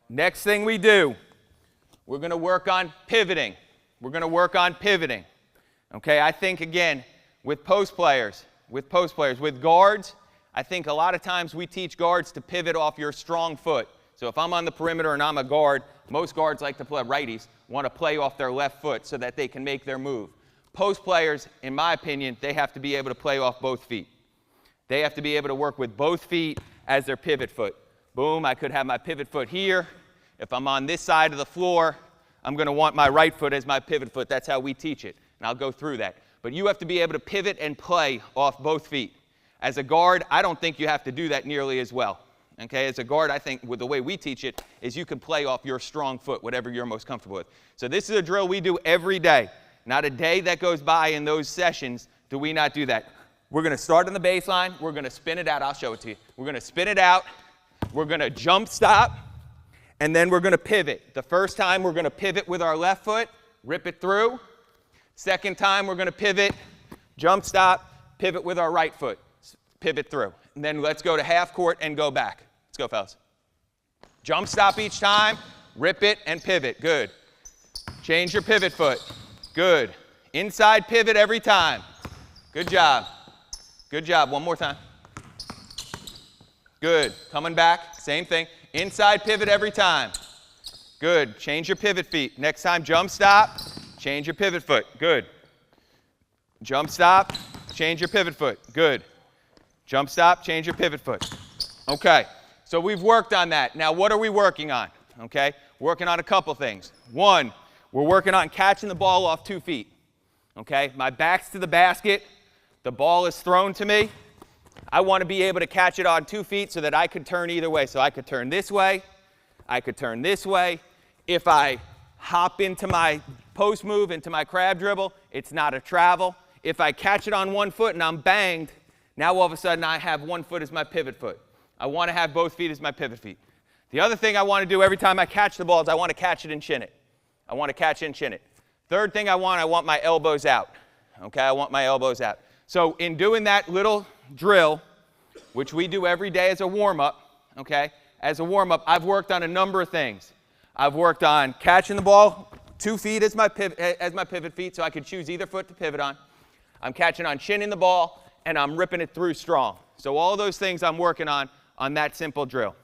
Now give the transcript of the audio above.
Next thing we do, we're going to work on pivoting. We're going to work on pivoting. Okay, I think, again, with post players, with guards, I think a lot of times we teach guards to pivot off your strong foot. So if I'm on the perimeter and I'm a guard, most guards like to play, righties, want to play off their left foot so that they can make their move. Post players, in my opinion, they have to be able to play off both feet. They have to be able to work with both feet as their pivot foot. Boom, I could have my pivot foot here. If I'm on this side of the floor, I'm going to want my right foot as my pivot foot. That's how we teach it, and I'll go through that. But you have to be able to pivot and play off both feet. As a guard, I don't think you have to do that nearly as well. Okay, as a guard, I think with the way we teach it is you can play off your strong foot, whatever you're most comfortable with. So this is a drill we do every day. Not a day that goes by in those sessions do we not do that. We're going to start on the baseline. We're going to spin it out. I'll show it to you. We're going to spin it out. We're going to jump stop, and then we're going to pivot. The first time we're going to pivot with our left foot, rip it through. Second time we're going to pivot, jump stop, pivot with our right foot, pivot through. And then let's go to half court and go back. Let's go, fellas. Jump stop each time, rip it, and pivot. Good. Change your pivot foot. Good. Inside pivot every time. Good job. Good job. One more time. Good. Coming back. Same thing. Inside pivot every time. Good. Change your pivot feet. Next time, jump stop. Change your pivot foot. Good. Jump stop. Change your pivot foot. Good. Jump stop. Change your pivot foot. Okay. So we've worked on that. Now, what are we working on? Okay. Working on a couple things. One, we're working on catching the ball off 2 feet. Okay. My back's to the basket. The ball is thrown to me. I want to be able to catch it on 2 feet so that I could turn either way. So I could turn this way. I could turn this way. If I hop into my post move, into my crab dribble, it's not a travel. If I catch it on 1 foot and I'm banged, now all of a sudden I have 1 foot as my pivot foot. I want to have both feet as my pivot feet. The other thing I want to do every time I catch the ball is I want to catch it and chin it. I want to catch it and chin it. Third thing I want my elbows out. Okay, I want my elbows out. So in doing that little drill, which we do every day as a warm-up, okay, as a warm-up, I've worked on a number of things. I've worked on catching the ball 2 feet as my pivot feet, so I could choose either foot to pivot on. I'm catching on chinning the ball, and I'm ripping it through strong. So all those things I'm working on that simple drill.